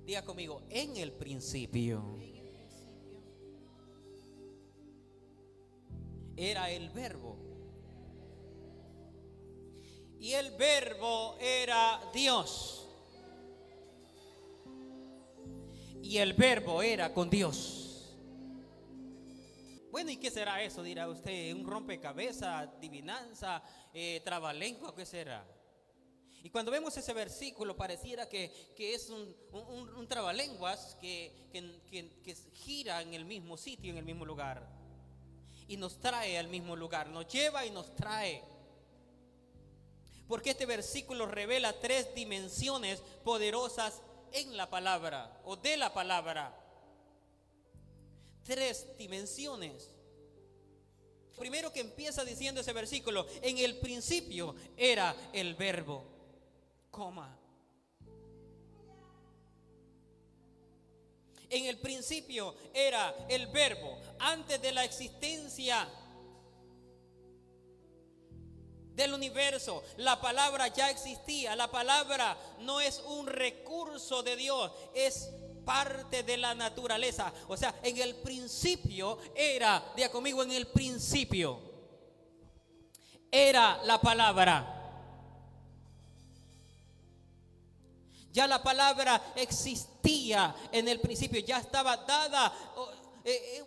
Diga conmigo, en el principio era el verbo. Y el verbo era Dios. Y el verbo era con Dios. Bueno, ¿y qué será eso? Dirá usted, un rompecabezas, adivinanza, trabalengua, ¿qué será? Y cuando vemos ese versículo pareciera que es un trabalenguas que gira en el mismo sitio, en el mismo lugar. Y nos trae al mismo lugar, nos lleva y nos trae. Porque este versículo revela tres dimensiones poderosas en la palabra o de la palabra. Tres dimensiones. Primero que empieza diciendo ese versículo, en el principio era el verbo, coma. En el principio era el verbo, antes de la existencia del universo, la palabra ya existía. La palabra no es un recurso de Dios, es parte de la naturaleza. O sea, en el principio era, diga conmigo, en el principio era la palabra. Ya la palabra existía en el principio, ya estaba dada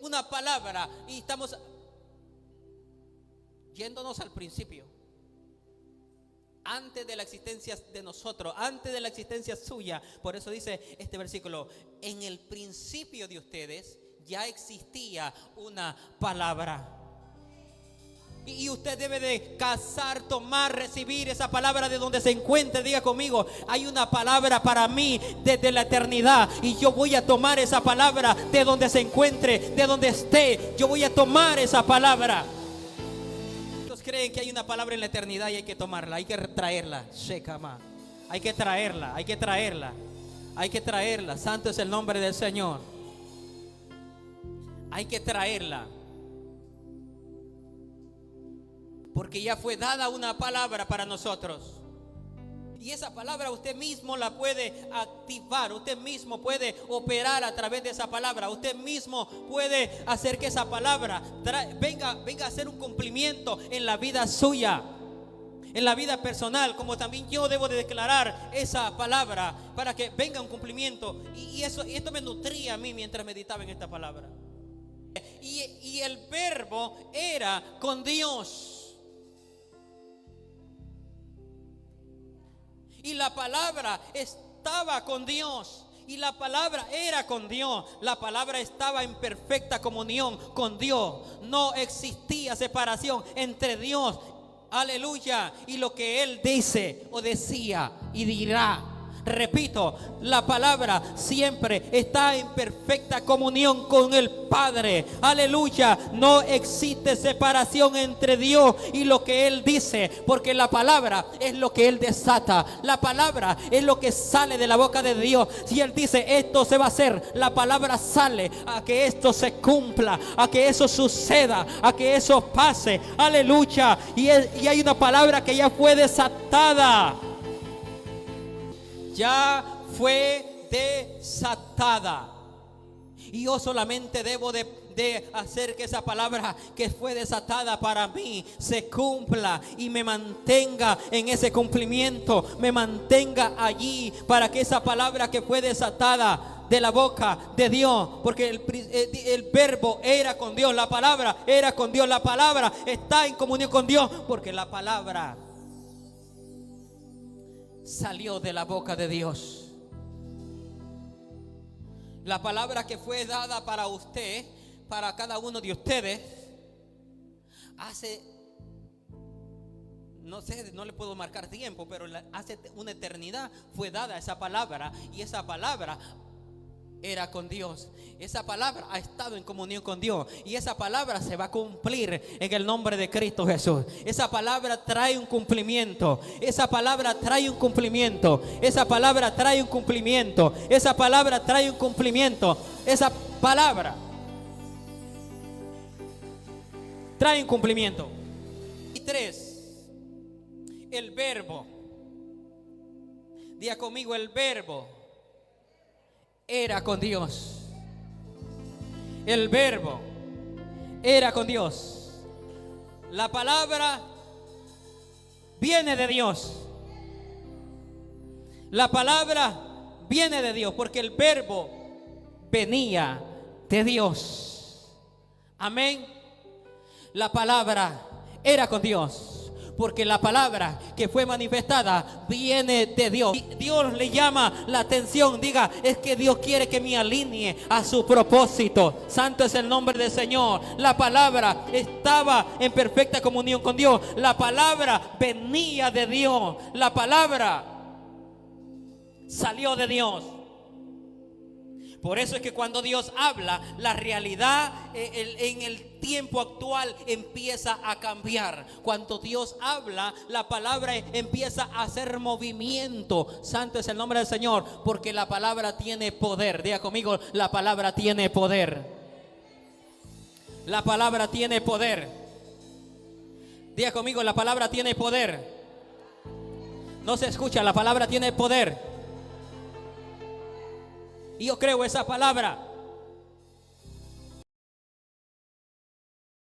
una palabra y estamos yéndonos al principio. Antes de la existencia de nosotros, antes de la existencia suya. Por eso dice este versículo, en el principio de ustedes ya existía una palabra. Y usted debe de cazar, tomar, recibir esa palabra de donde se encuentre. Diga conmigo, hay una palabra para mí desde la eternidad. Y yo voy a tomar esa palabra de donde se encuentre, de donde esté. Yo voy a tomar esa palabra. Creen que hay una palabra en la eternidad y hay que tomarla, hay que traerla. Shekama. Hay que traerla, hay que traerla, hay que traerla. Santo es el nombre del Señor. Hay que traerla. Porque ya fue dada una palabra para nosotros. Y esa palabra usted mismo la puede activar. Usted mismo puede operar a través de esa palabra. Usted mismo puede hacer que esa palabra venga a ser un cumplimiento en la vida suya, en la vida personal. Como también yo debo de declarar esa palabra para que venga un cumplimiento. Y esto me nutría a mí mientras meditaba en esta palabra. Y el verbo era con Dios. Y la palabra estaba con Dios. Y la palabra era con Dios. La palabra estaba en perfecta comunión con Dios. No existía separación entre Dios, aleluya, y lo que Él dice o decía y dirá. Repito, la palabra siempre está en perfecta comunión con el Padre. Aleluya. No existe separación entre Dios y lo que Él dice, porque la palabra es lo que Él desata. La palabra es lo que sale de la boca de Dios. Si Él dice esto se va a hacer, la palabra sale a que esto se cumpla, a que eso suceda, a que eso pase. Aleluya. Y hay una palabra que ya fue desatada. Ya fue desatada. Y yo solamente debo de hacer que esa palabra que fue desatada para mí se cumpla y me mantenga en ese cumplimiento, me mantenga allí para que esa palabra que fue desatada de la boca de Dios, porque el verbo era con Dios, la palabra era con Dios, la palabra está en comunión con Dios, porque la palabra salió de la boca de Dios. La palabra que fue dada para usted, para cada uno de ustedes, hace, no sé, no le puedo marcar tiempo, pero hace una eternidad fue dada esa palabra. Y esa palabra era con Dios. Esa palabra ha estado en comunión con Dios. Y esa palabra se va a cumplir en el nombre de Cristo Jesús. Esa palabra trae un cumplimiento. Esa palabra trae un cumplimiento. Esa palabra trae un cumplimiento. Esa palabra trae un cumplimiento. Esa palabra trae un cumplimiento. Y 3, el verbo. Diga conmigo, el verbo era con Dios. El verbo era con Dios. La palabra viene de Dios. La palabra viene de Dios porque el verbo venía de Dios. Amén. La palabra era con Dios porque la palabra que fue manifestada viene de Dios. Y Dios le llama la atención. Diga, es que Dios quiere que me alinee a su propósito. Santo es el nombre del Señor. La palabra estaba en perfecta comunión con Dios. La palabra venía de Dios. La palabra salió de Dios. Por eso es que cuando Dios habla, la realidad en el tiempo actual empieza a cambiar. Cuando Dios habla, la palabra empieza a hacer movimiento. Santo es el nombre del Señor, porque la palabra tiene poder. Diga conmigo, la palabra tiene poder. La palabra tiene poder. Diga conmigo, la palabra tiene poder. No se escucha, la palabra tiene poder. Y yo creo esa palabra.